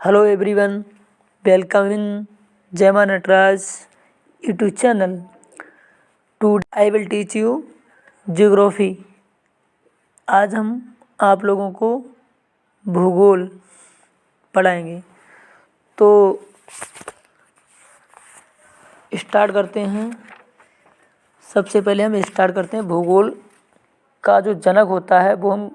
Hello everyone, welcome in Jema Natraj YouTube channel. Today I will teach you geography. आज हम आप लोगों को भूगोल पढ़ाएंगे। तो स्टार्ट करते हैं। सबसे पहले हम स्टार्ट करते हैं भूगोल का जो जनक होता है वो हम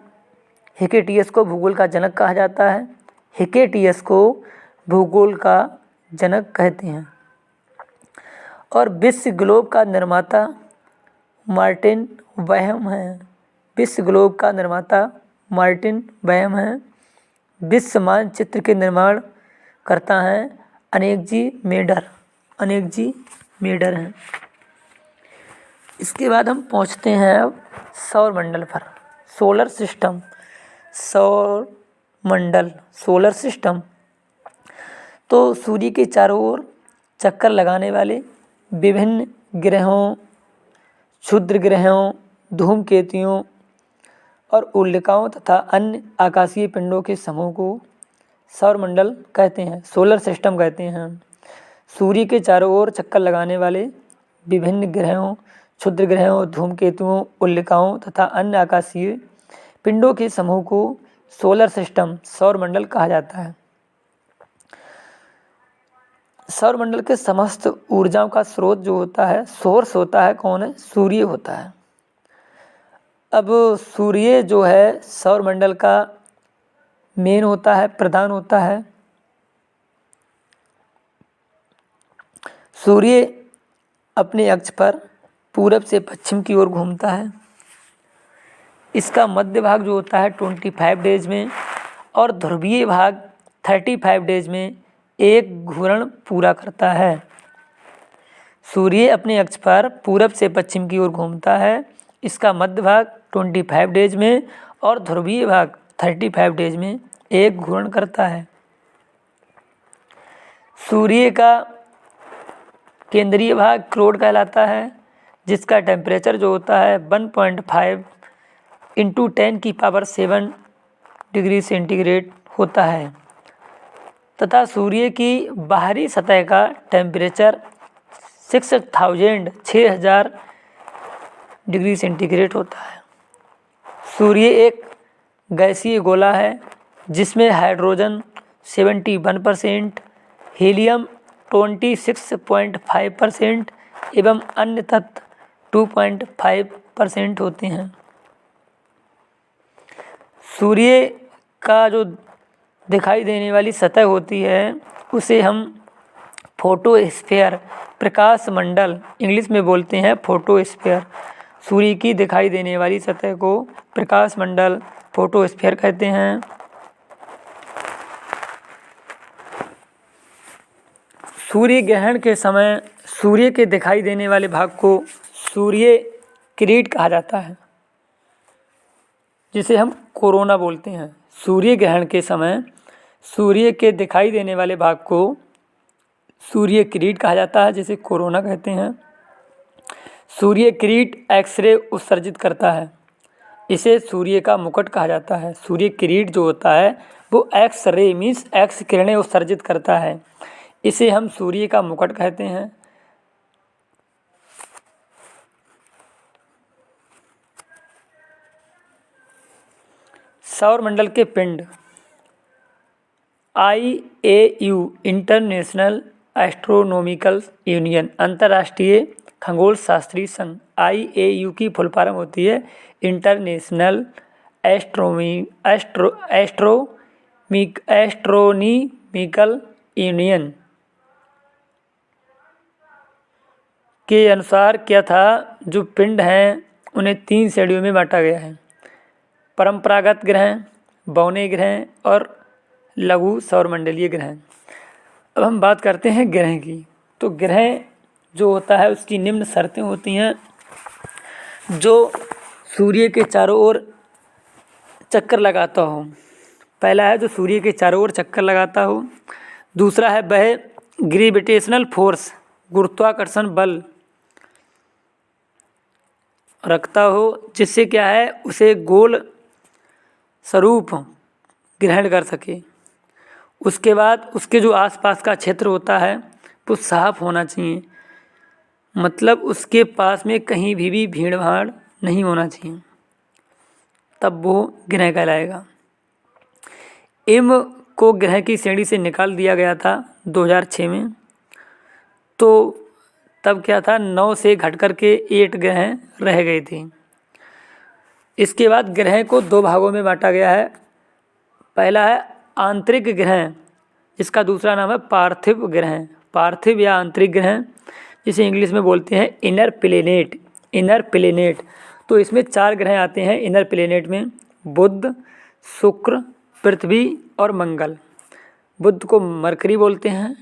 हिकेटियस को भूगोल का जनक कहा जाता है। हिकेटियस को भूगोल का जनक कहते हैं। और विश्व ग्लोब का निर्माता मार्टिन वहम है। विश्व ग्लोब का निर्माता मार्टिन वहम है। विश्व मानचित्र के निर्माण करता है अनेक जी मेडर हैं। इसके बाद हम पहुंचते हैं अब सौरमंडल पर। सोलर सिस्टम तो सूर्य के चारों ओर चक्कर लगाने वाले विभिन्न ग्रहों, क्षुद्र ग्रहों, धूमकेतुओं और उल्काओं तथा अन्य आकाशीय पिंडों के समूह को सौरमंडल कहते हैं, सोलर सिस्टम कहते हैं। सूर्य के चारों ओर चक्कर लगाने वाले विभिन्न ग्रहों, क्षुद्र ग्रहों, धूमकेतुओं, उल्काओं तथा अन्य आकाशीय पिंडों के समूह को सोलर सिस्टम, सौरमंडल कहा जाता है। सौरमंडल के समस्त ऊर्जाओं का स्रोत जो होता है, सोर्स होता है, कौन है? सूर्य होता है। अब सूर्य जो है सौरमंडल का मेन होता है, प्रधान होता है। सूर्य अपने अक्ष पर पूरब से पश्चिम की ओर घूमता है। इसका मध्य भाग जो होता है 25 डेज में और ध्रुवीय भाग 35 डेज में एक घूर्ण पूरा करता है। सूर्य अपने अक्ष पर पूरब से पश्चिम की ओर घूमता है। इसका मध्य भाग 25 डेज में और ध्रुवीय भाग 35 डेज में एक घूर्ण करता है। सूर्य का केंद्रीय भाग क्रोड कहलाता है, जिसका टेम्परेचर जो होता है 1.5 × 10⁷ डिग्री सेंटीग्रेड होता है तथा सूर्य की बाहरी सतह का टेम्परेचर 6000 डिग्री सेंटीग्रेड होता है। सूर्य एक गैसीय गोला है जिसमें हाइड्रोजन 71%, हीलियम 26.5% एवं अन्य तत्व 2.5% होते हैं। सूर्य का जो दिखाई देने वाली सतह होती है उसे हम फोटोस्फीयर, प्रकाश मंडल इंग्लिश में बोलते हैं फोटोस्फीयर। सूर्य की दिखाई देने वाली सतह को प्रकाश मंडल, फोटोस्फीयर कहते हैं। सूर्य ग्रहण के समय सूर्य के दिखाई देने वाले भाग को सूर्य किरीट कहा जाता है, जिसे हम कोरोना बोलते हैं। सूर्य ग्रहण के समय सूर्य के दिखाई देने वाले भाग को सूर्य किरीट कहा जाता है, जिसे कोरोना कहते हैं। सूर्य किरीट एक्सरे उत्सर्जित करता है, इसे सूर्य का मुकुट कहा जाता है। सूर्य किरीट जो होता है वो एक्स-रे मीन्स एक्स किरणें उत्सर्जित करता है, इसे हम सूर्य का मुकुट कहते हैं। सौरमंडल के पिंड। IAU इंटरनेशनल एस्ट्रोनॉमिकल यूनियन, अंतर्राष्ट्रीय खगोल शास्त्री संघ। IAU की फुल फॉर्म होती है इंटरनेशनल एस्ट्रोनॉमिकल यूनियन। के अनुसार क्या था, जो पिंड हैं उन्हें 3 श्रेणियों में बांटा गया है: परंपरागत ग्रह, बौने ग्रह और लघु सौरमंडलीय ग्रह। अब हम बात करते हैं ग्रह की। तो ग्रह जो होता है उसकी निम्न शर्तें होती हैं: जो सूर्य के चारों ओर चक्कर लगाता हो। पहला है जो सूर्य के चारों ओर चक्कर लगाता हो। दूसरा है वह ग्रेविटेशनल फोर्स, गुरुत्वाकर्षण बल रखता हो, जिससे क्या है उसे गोल स्वरूप ग्रहण कर सके। उसके बाद उसके जो आसपास का क्षेत्र होता है वो साफ होना चाहिए, मतलब उसके पास में कहीं भी भीड़ भाड़ नहीं होना चाहिए, तब वो ग्रह कहलाएगा। एम को ग्रह की श्रेणी से निकाल दिया गया था 2006 में। तो तब क्या था, 9 से घट कर के 8 ग्रह रह गए थे। इसके बाद ग्रह को 2 भागों में बांटा गया है। पहला है आंतरिक ग्रह, जिसका दूसरा नाम है पार्थिव ग्रह। पार्थिव या आंतरिक ग्रह, जिसे इंग्लिश में बोलते हैं इनर प्लेनेट। इनर प्लेनेट, तो इसमें 4 ग्रह आते हैं इनर प्लेनेट में, बुध, शुक्र, पृथ्वी और मंगल। बुध को मरकरी बोलते हैं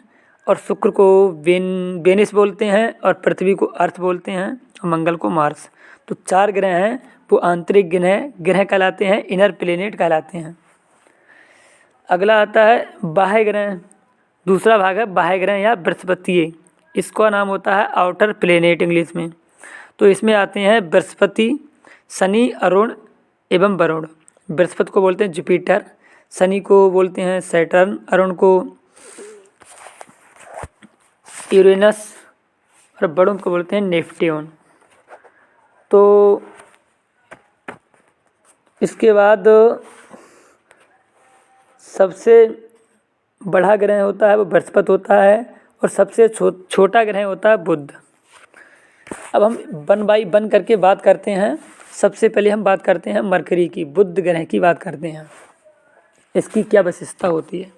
और शुक्र को वेनिस बोलते हैं और पृथ्वी को अर्थ बोलते हैं और मंगल को मार्स। तो 4 ग्रह हैं वो आंतरिक ग्रह कहलाते हैं, इनर प्लेनेट कहलाते हैं। अगला आता है बाह्य ग्रह। दूसरा भाग है बाह्य ग्रह या बृहस्पतिये। इसका नाम होता है आउटर प्लेनेट इंग्लिश में। तो इसमें आते हैं बृहस्पति, शनि, अरुण एवं वरुण। बृहस्पति को बोलते हैं जुपिटर, शनि को बोलते हैं सैटर्न, अरुण को यूरेनस और वरुण को बोलते हैं नेपट्यून। तो इसके बाद सबसे बड़ा ग्रह होता है वो बृहस्पति होता है और सबसे छोटा ग्रह होता है बुध। अब हम 1 बाई 1 करके बात करते हैं। सबसे पहले हम बात करते हैं मरकरी की, बुध ग्रह की बात करते हैं, इसकी क्या विशेषता होती है।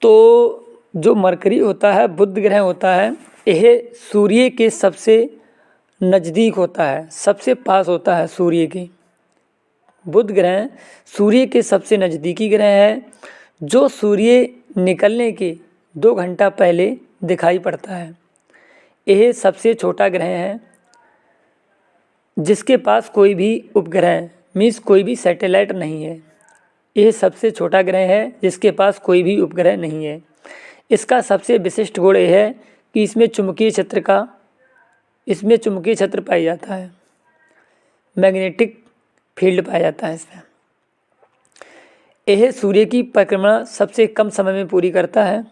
तो जो मरकरी होता है, बुध ग्रह होता है, यह सूर्य के सबसे नज़दीक होता है, सबसे पास होता है सूर्य के। बुध ग्रह सूर्य के सबसे नज़दीकी ग्रह है, जो सूर्य निकलने के 2 घंटा पहले दिखाई पड़ता है। यह सबसे छोटा ग्रह है, जिसके पास कोई भी उपग्रह मीन्स कोई भी सैटेलाइट नहीं है। यह सबसे छोटा ग्रह है जिसके पास कोई भी उपग्रह नहीं है। इसका सबसे विशिष्ट गुण यह है कि इसमें चुंबकीय क्षेत्र पाया जाता है, मैग्नेटिक फील्ड पाया जाता है इसमें। यह सूर्य की परिक्रमा सबसे कम समय में पूरी करता है।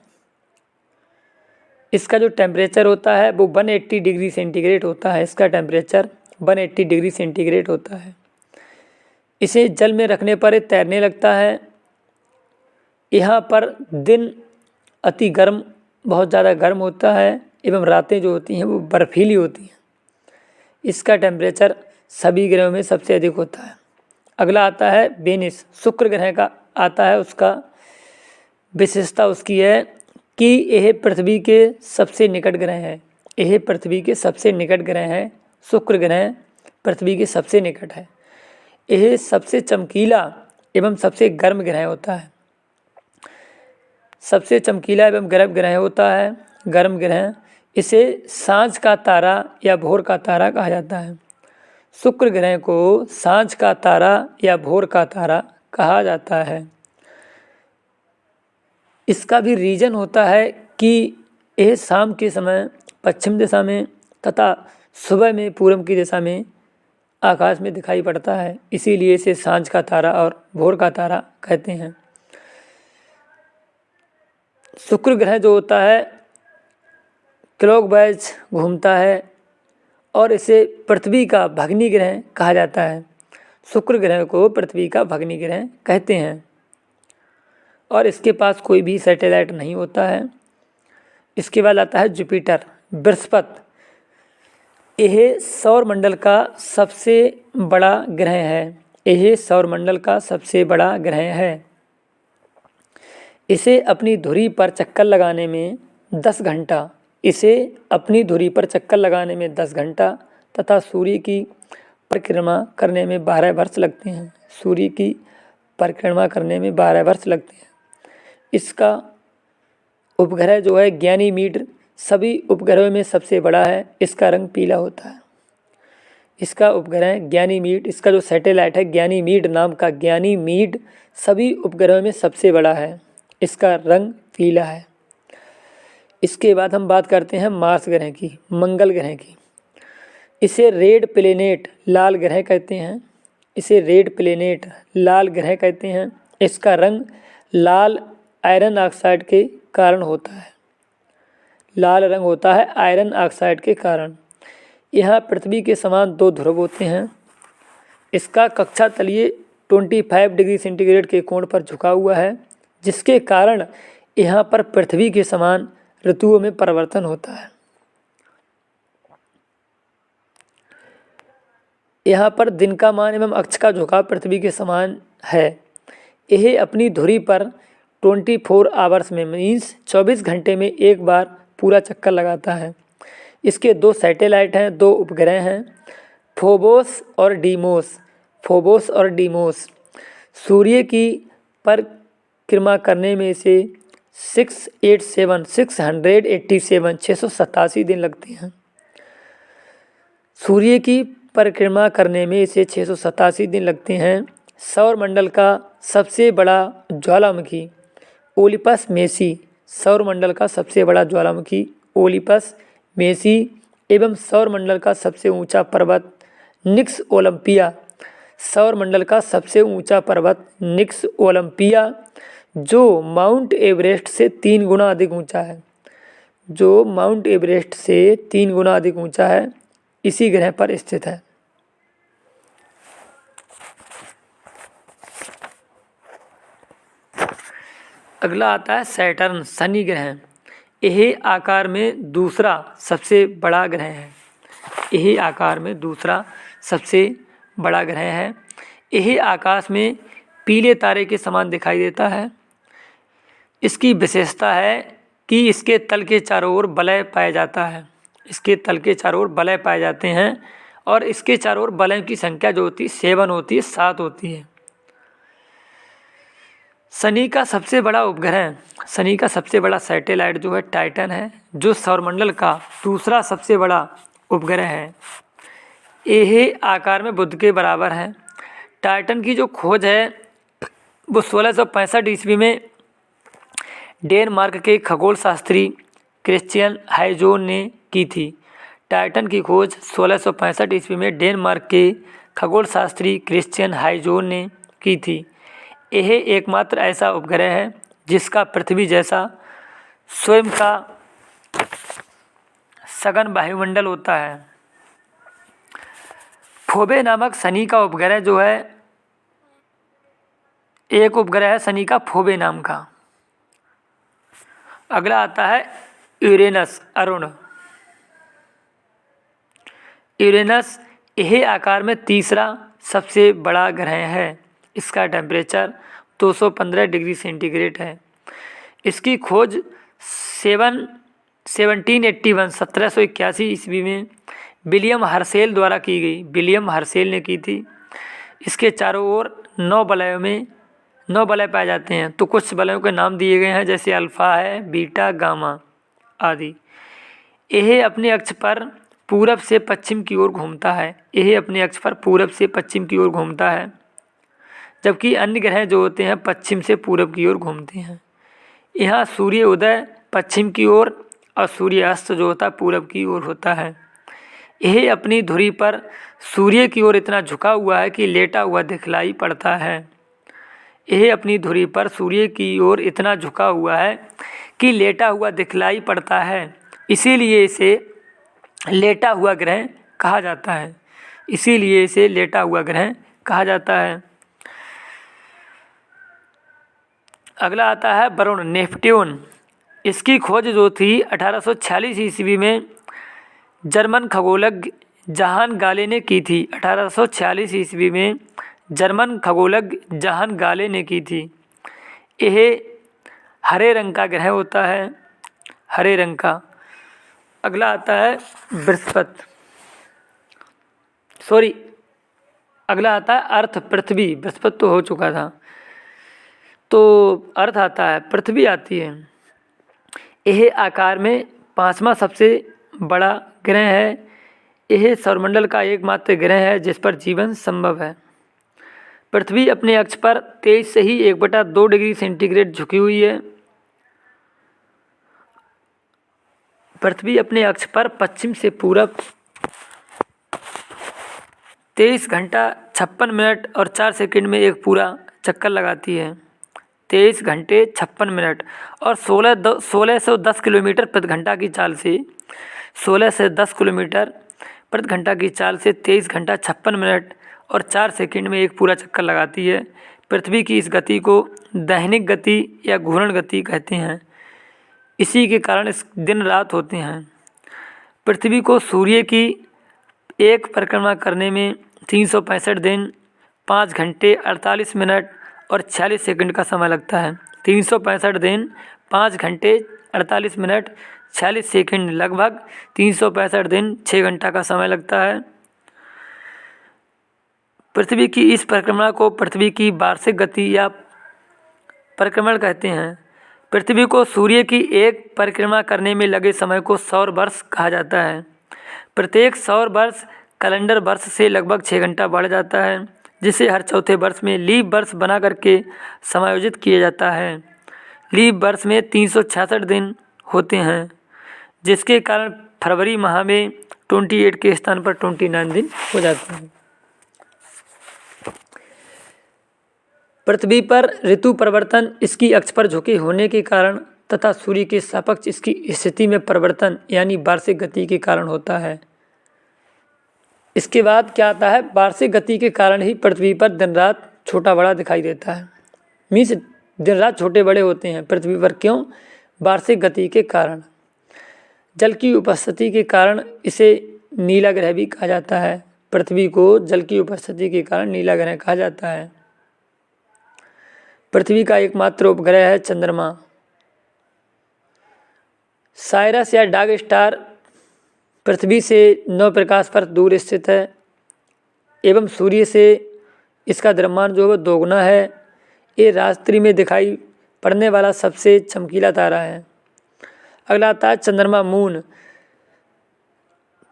इसका जो टेम्परेचर होता है वो 180 डिग्री सेंटीग्रेड होता है। इसका टेम्परेचर 180 डिग्री सेंटीग्रेड होता है। इसे जल में रखने पर तैरने लगता है। यहाँ पर दिन अति गर्म, बहुत ज़्यादा गर्म होता है एवं रातें जो होती हैं वो बर्फीली होती हैं। इसका टेम्परेचर सभी ग्रहों में सबसे अधिक होता है। अगला आता है वेनिस, शुक्र ग्रह का आता है। उसका विशेषता उसकी है कि यह पृथ्वी के सबसे निकट ग्रह है। यह पृथ्वी के सबसे निकट ग्रह है। शुक्र ग्रह पृथ्वी के सबसे निकट है। यह सबसे चमकीला एवं सबसे गर्म ग्रह होता है। सबसे चमकीला एवं गर्म ग्रह होता है, गर्म ग्रह। इसे सांझ का तारा या भोर का तारा कहा जाता है। शुक्र ग्रह को सांझ का तारा या भोर का तारा कहा जाता है। इसका भी रीजन होता है कि यह शाम के समय पश्चिम दिशा में तथा सुबह में पूर्व की दिशा में आकाश में दिखाई पड़ता है, इसीलिए इसे सांझ का तारा और भोर का तारा कहते हैं। शुक्र ग्रह जो होता है क्लॉकवाइज घूमता है और इसे पृथ्वी का भग्नी ग्रह कहा जाता है। शुक्र ग्रह को पृथ्वी का भग्नी ग्रह कहते हैं और इसके पास कोई भी सैटेलाइट नहीं होता है। इसके बाद आता है जुपिटर, बृहस्पति। यह सौरमंडल का सबसे बड़ा ग्रह है। यह सौरमंडल का सबसे बड़ा ग्रह है। इसे अपनी धुरी पर चक्कर लगाने में 10 घंटा तथा सूर्य की परिक्रमा करने में 12 वर्ष लगते हैं। सूर्य की परिक्रमा करने में 12 वर्ष लगते हैं। इसका उपग्रह जो है गैनीमीड सभी उपग्रहों में सबसे बड़ा है। इसका रंग पीला होता है। इसका उपग्रह गैनीमीड, इसका जो सैटेलाइट है गैनीमीड नाम का, गैनीमीड सभी उपग्रहों में सबसे बड़ा है। इसका रंग पीला है। इसके बाद हम बात करते हैं मार्स ग्रह की, मंगल ग्रह की। इसे रेड प्लेनेट लाल ग्रह कहते हैं। इसका रंग लाल आयरन ऑक्साइड के कारण होता है। लाल रंग होता है आयरन ऑक्साइड के कारण। यहाँ पृथ्वी के समान 2 ध्रुव होते हैं। इसका कक्षा तलीय 25 डिग्री सेंटीग्रेड के कोण पर झुका हुआ है, जिसके कारण यहाँ पर पृथ्वी के समान ऋतुओं में परिवर्तन होता है। यहाँ पर दिन का मान एवं अक्ष का झुकाव पृथ्वी के समान है। यह अपनी धुरी पर 24 आवर्स में मीन्स 24 घंटे में एक बार पूरा चक्कर लगाता है। इसके 2 सैटेलाइट हैं, 2 उपग्रह हैं, फोबोस और डीमोस। फोबोस और डीमोस सूर्य की परिक्रमा करने में इसे 687 दिन लगते हैं। सूर्य की परिक्रमा करने में इसे 687 दिन लगते हैं। सौरमंडल का सबसे बड़ा ज्वालामुखी ओलिपस मेसी, सौरमंडल का सबसे बड़ा ज्वालामुखी ओलिपस मेसी एवं सौरमंडल का सबसे ऊंचा पर्वत निक्स ओलंपिया, सौरमंडल का सबसे ऊंचा पर्वत निक्स ओलंपिया जो माउंट एवरेस्ट से 3 गुना अधिक ऊंचा है, जो माउंट एवरेस्ट से 3 गुना अधिक ऊंचा है, इसी ग्रह पर स्थित है। अगला आता है सैटर्न, शनि ग्रह। यह आकार में दूसरा सबसे बड़ा ग्रह है। यह आकार में दूसरा सबसे बड़ा ग्रह है। यह आकाश में पीले तारे के समान दिखाई देता है। इसकी विशेषता है कि इसके तल के चारों ओर वलय पाया जाता है। इसके तल के चारों ओर वलय पाए जाते हैं और इसके चारों ओर वलयों की संख्या जो होती है 7 होती है, 7 होती है। शनि का सबसे बड़ा उपग्रह, शनि का सबसे बड़ा सैटेलाइट जो है टाइटन है, जो सौरमंडल का दूसरा सबसे बड़ा उपग्रह है। यह आकार में बुध के बराबर है। टाइटन की जो खोज है वो 1665 ईस्वी में डेनमार्क के खगोल शास्त्री क्रिश्चियन हाइजोन ने की थी। टाइटन की खोज 1665 ईस्वी में डेनमार्क के खगोल शास्त्री क्रिश्चियन हाइजोन ने की थी। यह एकमात्र ऐसा उपग्रह है जिसका पृथ्वी जैसा स्वयं का सघन वायुमंडल होता है। फोबे नामक शनि का उपग्रह जो है, एक उपग्रह है शनि का फोबे नाम का। अगला आता है यूरेनस, अरुण। यूरेनस यह आकार में तीसरा सबसे बड़ा ग्रह है। इसका टेम्परेचर 215 डिग्री सेंटीग्रेड है। इसकी खोज 1781 ईस्वी में विलियम हर्शेल द्वारा की गई। विलियम हर्शेल ने की थी। इसके चारों ओर 9 वलय पाए जाते हैं। तो कुछ वलयों के नाम दिए गए हैं, जैसे अल्फा है, बीटा, गामा आदि। यह अपने अक्ष पर पूरब से पश्चिम की ओर घूमता है। यह अपने अक्ष पर पूरब से पश्चिम की ओर घूमता है, जबकि अन्य ग्रह जो होते हैं पश्चिम से पूरब की ओर घूमते हैं। यहाँ सूर्य उदय पश्चिम की ओर और सूर्य अस्त जो होता है पूरब की ओर होता है। यह अपनी धुरी पर सूर्य की ओर इतना झुका हुआ है कि लेटा हुआ दिखलाई पड़ता है। यह अपनी धुरी पर सूर्य की ओर इतना झुका हुआ है कि लेटा हुआ दिखलाई पड़ता है। इसीलिए इसे लेटा हुआ ग्रह कहा जाता है। इसीलिए इसे लेटा हुआ ग्रह कहा जाता है। अगला आता है वरुण, नेपट्यून। इसकी खोज जो थी 1846 ईस्वी में जर्मन खगोलज्ञ जहान गाले ने की थी। 1846 ईस्वी में जर्मन खगोलज्ञ जहान गाले ने की थी। यह हरे रंग का ग्रह होता है, हरे रंग का। अगला आता है बृहस्पति, अगला आता है अर्थ, पृथ्वी। बृहस्पति तो हो चुका था, तो अर्थ आता है, पृथ्वी आती है। यह आकार में 5वां सबसे बड़ा ग्रह है। यह सौरमंडल का एकमात्र ग्रह है जिस पर जीवन संभव है। पृथ्वी अपने अक्ष पर 23 से ही 1/2 डिग्री सेंटीग्रेड झुकी हुई है। पृथ्वी अपने अक्ष पर पश्चिम से पूरब 23 घंटा 56 मिनट और 4 सेकंड में एक पूरा चक्कर लगाती है। 23 घंटे 56 मिनट और 1610 किलोमीटर प्रति घंटा की चाल से 16 से 10 किलोमीटर प्रति घंटा की चाल से 23 घंटा 56 मिनट और 4 सेकंड में एक पूरा चक्कर लगाती है। पृथ्वी की इस गति को दैनिक गति या घूर्णन गति कहते हैं। इसी के कारण इस दिन रात होते हैं। पृथ्वी को सूर्य की एक परिक्रमा करने में 365 दिन 5 घंटे 48 मिनट और 46 सेकंड का समय लगता है। 365 दिन 5 घंटे 48 मिनट 46 सेकंड, लगभग 365 दिन 6 घंटा का समय लगता है। पृथ्वी की इस परिक्रमा को पृथ्वी की वार्षिक गति या परिक्रमण कहते हैं। पृथ्वी को सूर्य की एक परिक्रमा करने में लगे समय को सौर वर्ष कहा जाता है। प्रत्येक सौर वर्ष कैलेंडर वर्ष से लगभग 6 घंटा बढ़ जाता है, जिसे हर चौथे वर्ष में लीप वर्ष बना करके समायोजित किया जाता है। लीप वर्ष में 366 दिन होते हैं, जिसके कारण फरवरी माह में 28 के स्थान पर 29 दिन हो जाते हैं। पृथ्वी पर ऋतु परिवर्तन इसकी अक्ष पर झुके होने के कारण तथा सूर्य के सापेक्ष इसकी स्थिति में परिवर्तन यानी वार्षिक गति के कारण होता है। इसके बाद क्या आता है, वार्षिक गति के कारण ही पृथ्वी पर दिन रात छोटा बड़ा दिखाई देता है। मीन्स दिन रात छोटे बड़े होते हैं पृथ्वी पर। क्यों? वार्षिक गति के कारण। जल की उपस्थिति के कारण इसे नीला ग्रह भी कहा जाता है। पृथ्वी को जल की उपस्थिति के कारण नीला ग्रह कहा जाता है। पृथ्वी का एकमात्र उपग्रह है चंद्रमा। साइरस या डार्क स्टार पृथ्वी से 9 प्रकाश वर्ष दूर स्थित है एवं सूर्य से इसका द्रव्यमान जो है दोगुना है। ये रात्रि में दिखाई पड़ने वाला सबसे चमकीला तारा है। अगला आता है चंद्रमा, मून।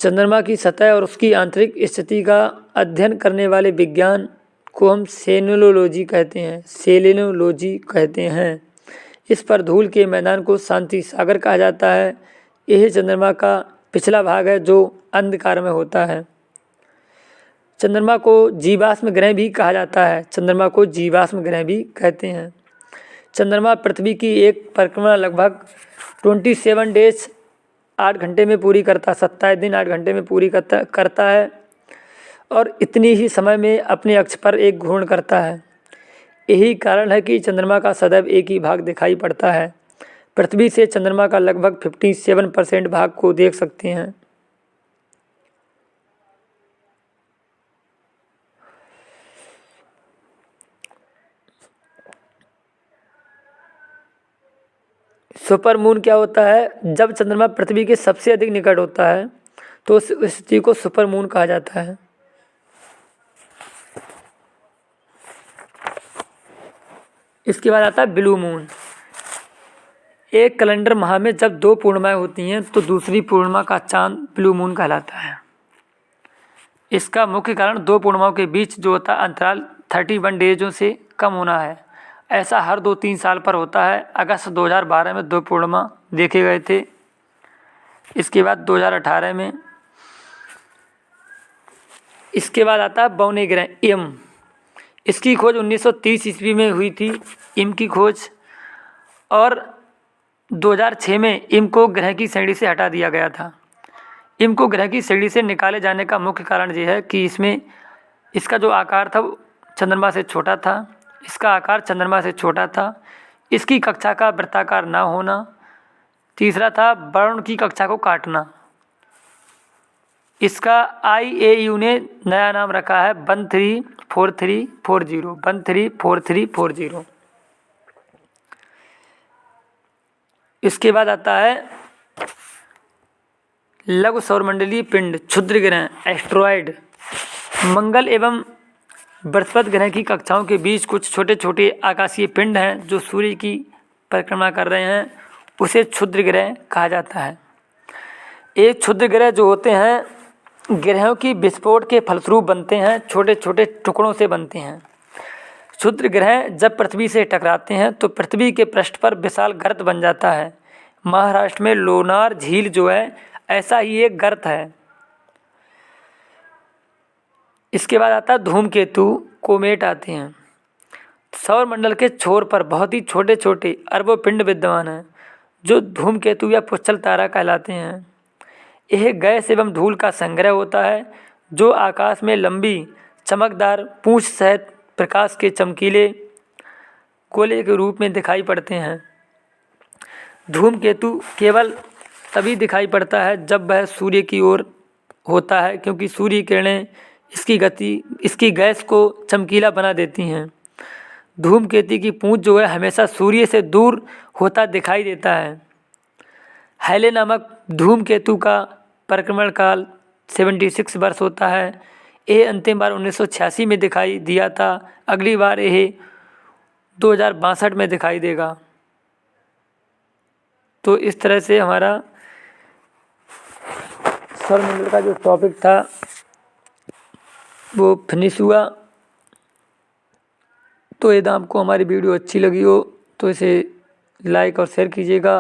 चंद्रमा की सतह और उसकी आंतरिक स्थिति का अध्ययन करने वाले विज्ञान को हम सेलेनोलॉजी कहते हैं। इस पर धूल के मैदान को शांति सागर कहा जाता है। यह चंद्रमा का पिछला भाग है जो अंधकार में होता है। चंद्रमा को जीवाश्म ग्रह भी कहा जाता है। चंद्रमा को जीवाश्म ग्रह भी कहते हैं। चंद्रमा पृथ्वी की एक परिक्रमा लगभग 27 डेज 8 घंटे में पूरी करता, 27 दिन 8 घंटे में पूरी करता है और इतनी ही समय में अपने अक्ष पर एक घूर्णन करता है। यही कारण है कि चंद्रमा का सदैव एक ही भाग दिखाई पड़ता है। पृथ्वी से चंद्रमा का लगभग 57% भाग को देख सकते हैं। सुपर मून क्या होता है? जब चंद्रमा पृथ्वी के सबसे अधिक निकट होता है तो उस स्थिति को सुपर मून कहा जाता है। इसके बाद आता है ब्लू मून। एक कैलेंडर माह में जब 2 पूर्णिमाएं होती हैं तो दूसरी पूर्णिमा का चांद ब्लू मून कहलाता है। इसका मुख्य कारण 2 पूर्णिमाओं के बीच जो होता है अंतराल 31 डेजों से कम होना है। ऐसा हर 2-3 साल पर होता है। अगस्त 2012 में 2 पूर्णिमा देखे गए थे। इसके बाद 2018 में। इसके बाद आता है बौने ग्रह, एम। इसकी खोज 1930 ईस्वी में हुई थी, इम की खोज, और 2006 में इम को ग्रह की श्रेणी से हटा दिया गया था। इम को ग्रह की श्रेणी से निकाले जाने का मुख्य कारण ये है कि इसमें इसका जो आकार था वो चंद्रमा से छोटा था। इसका आकार चंद्रमा से छोटा था। इसकी कक्षा का वृत्ताकार ना होना। तीसरा था वरुण की कक्षा को काटना। इसका IAU ने नया नाम रखा है 134340। 134340। इसके बाद आता है लघु सौरमंडलीय पिंड, क्षुद्र ग्रह, एस्ट्रॉयड। मंगल एवं बृहस्पति ग्रह की कक्षाओं के बीच कुछ छोटे छोटे आकाशीय पिंड हैं जो सूर्य की परिक्रमा कर रहे हैं, उसे क्षुद्र ग्रह कहा जाता है। एक क्षुद्र ग्रह जो होते हैं ग्रहों की विस्फोट के फलस्वरूप बनते हैं, छोटे छोटे टुकड़ों से बनते हैं। क्षुद्र ग्रह जब पृथ्वी से टकराते हैं तो पृथ्वी के पृष्ठ पर विशाल गर्त बन जाता है। महाराष्ट्र में लोनार झील जो है ऐसा ही एक गर्त है। इसके बाद आता है धूमकेतु, कोमेट आते हैं। सौर मंडल के छोर पर बहुत ही छोटे छोटे अरबों पिंड विद्यमान हैं जो धूमकेतु या पुच्छल तारा कहलाते हैं। यह गैस एवं धूल का संग्रह होता है जो आकाश में लंबी चमकदार पूंछ सहित प्रकाश के चमकीले गोले के रूप में दिखाई पड़ते हैं। धूमकेतु केवल तभी दिखाई पड़ता है जब वह सूर्य की ओर होता है, क्योंकि सूर्य किरणें इसकी गैस को चमकीला बना देती हैं। धूमकेतु की पूंछ जो है हमेशा सूर्य से दूर होता दिखाई देता है। हैले नामक धूमकेतु का परिक्रमण काल 76 वर्ष होता है। यह अंतिम बार 1986 में दिखाई दिया था। अगली बार यह 2062 में दिखाई देगा। तो इस तरह से हमारा सौरमंडल का जो टॉपिक था वो फिनिश हुआ। तो यदि आपको हमारी वीडियो अच्छी लगी हो तो इसे लाइक और शेयर कीजिएगा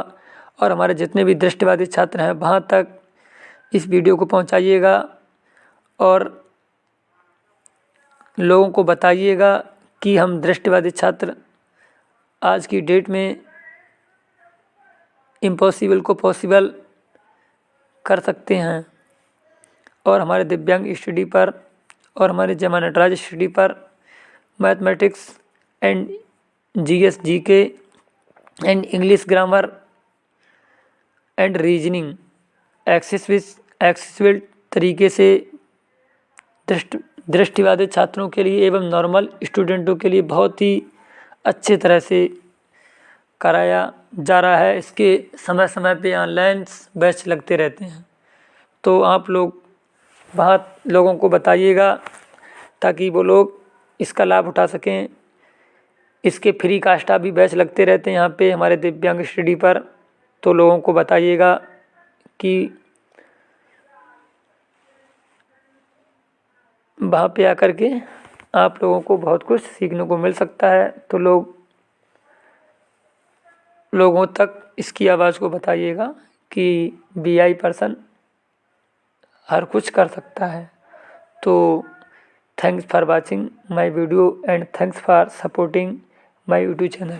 और हमारे जितने भी दृष्टिबाधित छात्र हैं वहाँ तक इस वीडियो को पहुँचाइएगा और लोगों को बताइएगा कि हम दृष्टिबाधित छात्र आज की डेट में इम्पॉसिबल को पॉसिबल कर सकते हैं और हमारे दिव्यांग स्टडी पर और हमारे जमा नटराज स्टडी पर mathematics and GS GK and English grammar and reasoning accessible तरीके से दृष्टिबाधित छात्रों के लिए एवं नॉर्मल स्टूडेंटों के लिए बहुत ही अच्छे तरह से कराया जा रहा है। इसके समय समय पे ऑनलाइन बैच लगते रहते हैं, तो आप लोग बहुत लोगों को बताइएगा ताकि वो लोग इसका लाभ उठा सकें। इसके फ्री कास्टा भी बैच लगते रहते हैं यहाँ पे हमारे दिव्यांग स्टडी पर, तो लोगों को बताइएगा कि वहाँ पे आकर के आप लोगों को बहुत कुछ सीखने को मिल सकता है। तो लोगों तक इसकी आवाज़ को बताइएगा कि BI पर्सन हर कुछ कर सकता है। तो thanks for watching my video and thanks for supporting my YouTube channel.